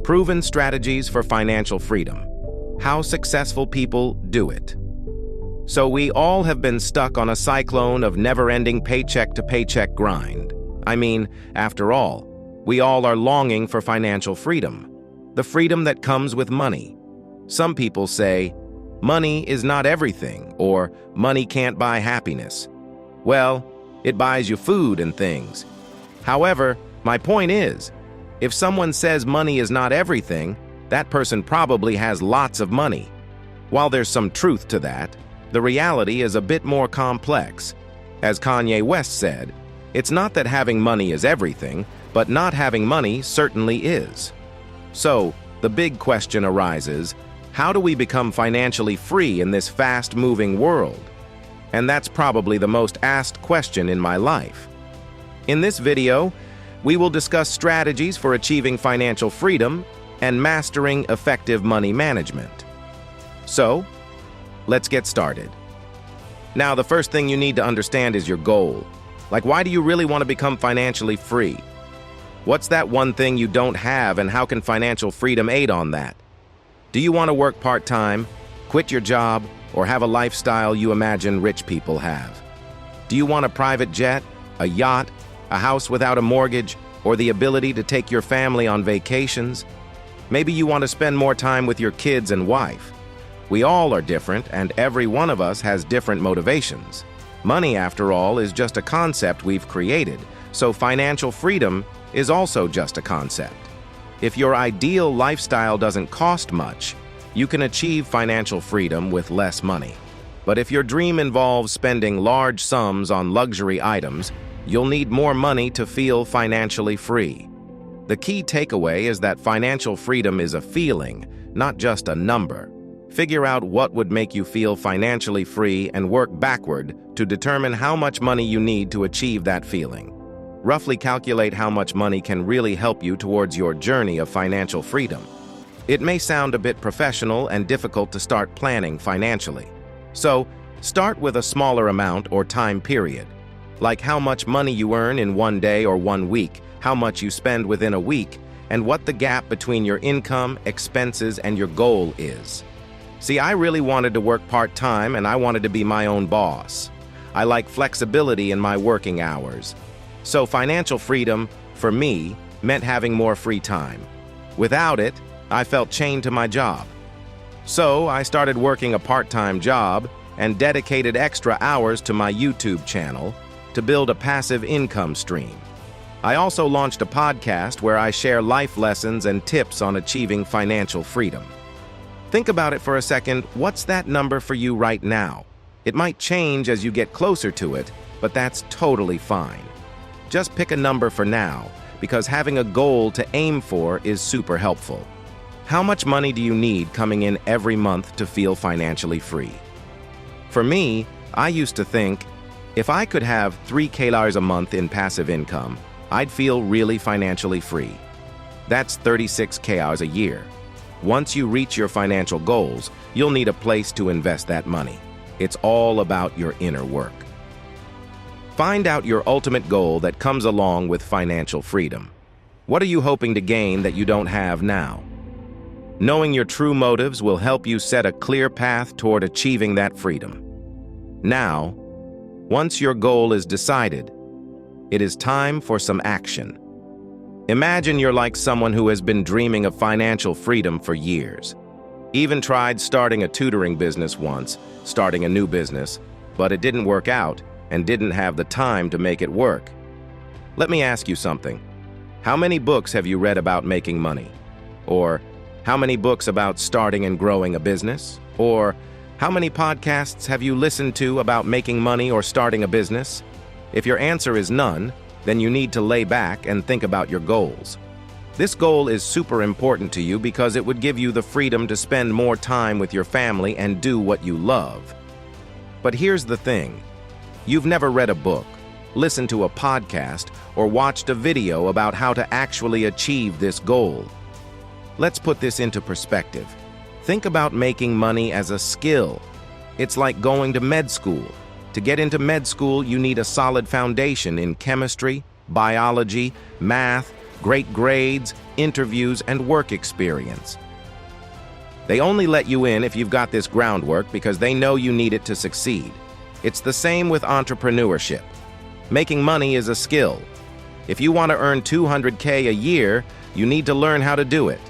Proven strategies for financial freedom. How successful people do it. So we all have been stuck on a cyclone of never-ending paycheck-to-paycheck grind. I mean, after all, we all are longing for financial freedom. The freedom that comes with money. Some people say, money is not everything, or money can't buy happiness. Well, it buys you food and things. However, my point is, if someone says money is not everything, that person probably has lots of money. While there's some truth to that, the reality is a bit more complex. As Kanye West said, it's not that having money is everything, but not having money certainly is. So, the big question arises, how do we become financially free in this fast-moving world? And that's probably the most asked question in my life. In this video, we will discuss strategies for achieving financial freedom and mastering effective money management. So, let's get started. Now, the first thing you need to understand is your goal. Like, why do you really want to become financially free? What's that one thing you don't have, and how can financial freedom aid on that? Do you want to work part-time, quit your job, or have a lifestyle you imagine rich people have? Do you want a private jet, a yacht, a house without a mortgage, or the ability to take your family on vacations? Maybe you want to spend more time with your kids and wife. We all are different, and every one of us has different motivations. Money, after all, is just a concept we've created, so financial freedom is also just a concept. If your ideal lifestyle doesn't cost much, you can achieve financial freedom with less money. But if your dream involves spending large sums on luxury items, you'll need more money to feel financially free. The key takeaway is that financial freedom is a feeling, not just a number. Figure out what would make you feel financially free and work backward to determine how much money you need to achieve that feeling. Roughly calculate how much money can really help you towards your journey of financial freedom. It may sound a bit professional and difficult to start planning financially. So, start with a smaller amount or time period. Like how much money you earn in one day or 1 week, how much you spend within a week, and what the gap between your income, expenses, and your goal is. See, I really wanted to work part-time, and I wanted to be my own boss. I like flexibility in my working hours. So financial freedom, for me, meant having more free time. Without it, I felt chained to my job. So I started working a part-time job and dedicated extra hours to my YouTube channel to build a passive income stream. I also launched a podcast where I share life lessons and tips on achieving financial freedom. Think about it for a second. What's that number for you right now? It might change as you get closer to it, but that's totally fine. Just pick a number for now, because having a goal to aim for is super helpful. How much money do you need coming in every month to feel financially free? For me, I used to think, if I could have $3,000 a month in passive income, I'd feel really financially free. That's $36,000 a year. Once you reach your financial goals, you'll need a place to invest that money. It's all about your inner work. Find out your ultimate goal that comes along with financial freedom. What are you hoping to gain that you don't have now? Knowing your true motives will help you set a clear path toward achieving that freedom. Now, once your goal is decided, it is time for some action. Imagine you're like someone who has been dreaming of financial freedom for years. Even tried starting a tutoring business once, starting a new business, but it didn't work out and didn't have the time to make it work. Let me ask you something. How many books have you read about making money? Or how many books about starting and growing a business? Or how many podcasts have you listened to about making money or starting a business? If your answer is none, then you need to lay back and think about your goals. This goal is super important to you because it would give you the freedom to spend more time with your family and do what you love. But here's the thing. You've never read a book, listened to a podcast, or watched a video about how to actually achieve this goal. Let's put this into perspective. Think about making money as a skill. It's like going to med school. To get into med school, you need a solid foundation in chemistry, biology, math, great grades, interviews, and work experience. They only let you in if you've got this groundwork because they know you need it to succeed. It's the same with entrepreneurship. Making money is a skill. If you want to earn $200K a year, you need to learn how to do it.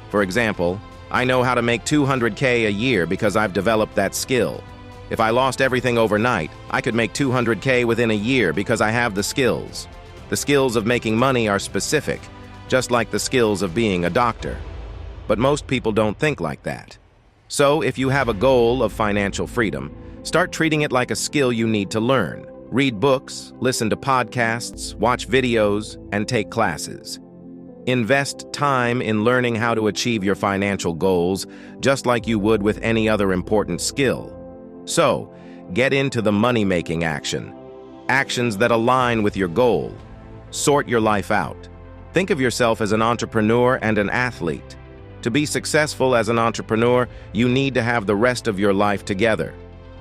For example, I know how to make $200K a year because I've developed that skill. If I lost everything overnight, I could make $200K within a year because I have the skills. The skills of making money are specific, just like the skills of being a doctor. But most people don't think like that. So if you have a goal of financial freedom, start treating it like a skill you need to learn. Read books, listen to podcasts, watch videos, and take classes. Invest time in learning how to achieve your financial goals, just like you would with any other important skill. So, get into the money-making action. Actions that align with your goal. Sort your life out. Think of yourself as an entrepreneur and an athlete. To be successful as an entrepreneur, you need to have the rest of your life together.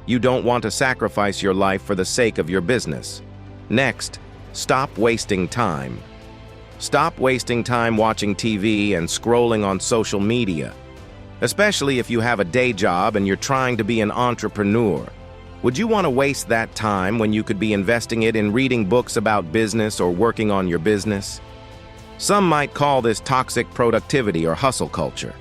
You don't want to sacrifice your life for the sake of your business. Next, stop wasting time. Stop wasting time watching TV and scrolling on social media, especially if you have a day job and you're trying to be an entrepreneur. Would you want to waste that time when you could be investing it in reading books about business or working on your business? Some might call this toxic productivity or hustle culture.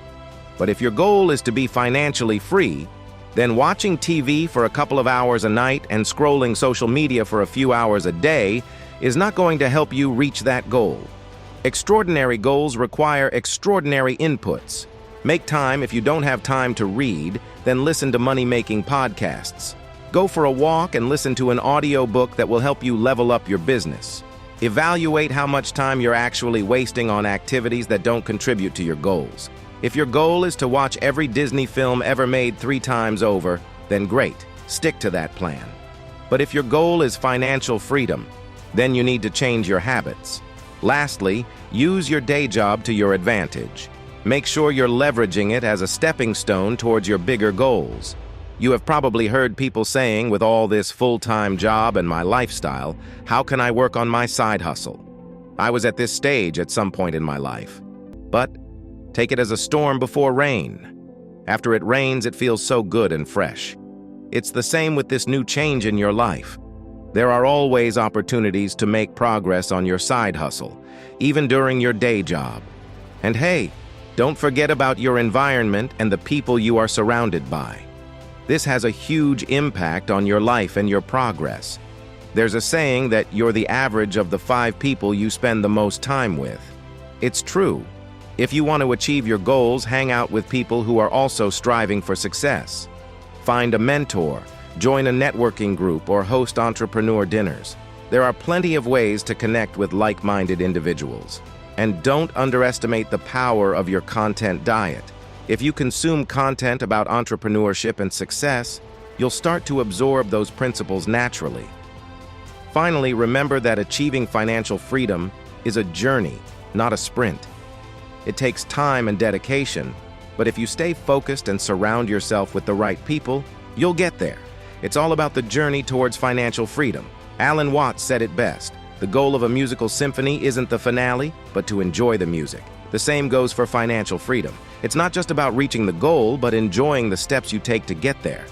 But if your goal is to be financially free, then watching TV for a couple of hours a night and scrolling social media for a few hours a day is not going to help you reach that goal. Extraordinary goals require extraordinary inputs. Make time. If you don't have time to read, then listen to money-making podcasts. Go for a walk and listen to an audiobook that will help you level up your business. Evaluate how much time you're actually wasting on activities that don't contribute to your goals. If your goal is to watch every Disney film ever made 3 times over, then great, stick to that plan. But if your goal is financial freedom, then you need to change your habits. Lastly, use your day job to your advantage. Make sure you're leveraging it as a stepping stone towards your bigger goals. You have probably heard people saying, with all this full-time job and my lifestyle, how can I work on my side hustle? I was at this stage at some point in my life. But take it as a storm before rain. After it rains, it feels so good and fresh. It's the same with this new change in your life. There are always opportunities to make progress on your side hustle, even during your day job. And hey, don't forget about your environment and the people you are surrounded by. This has a huge impact on your life and your progress. There's a saying that you're the average of the 5 people you spend the most time with. It's true. If you want to achieve your goals, hang out with people who are also striving for success. Find a mentor, join a networking group, or host entrepreneur dinners. There are plenty of ways to connect with like-minded individuals. And don't underestimate the power of your content diet. If you consume content about entrepreneurship and success, you'll start to absorb those principles naturally. Finally, remember that achieving financial freedom is a journey, not a sprint. It takes time and dedication, but if you stay focused and surround yourself with the right people, you'll get there. It's all about the journey towards financial freedom. Alan Watts said it best. The goal of a musical symphony isn't the finale, but to enjoy the music. The same goes for financial freedom. It's not just about reaching the goal, but enjoying the steps you take to get there.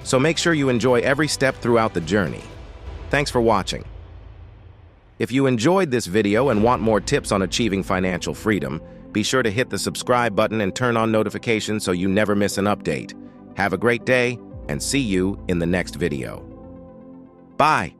So make sure you enjoy every step throughout the journey. Thanks for watching. If you enjoyed this video and want more tips on achieving financial freedom, be sure to hit the subscribe button and turn on notifications so you never miss an update. Have a great day, and see you in the next video. Bye.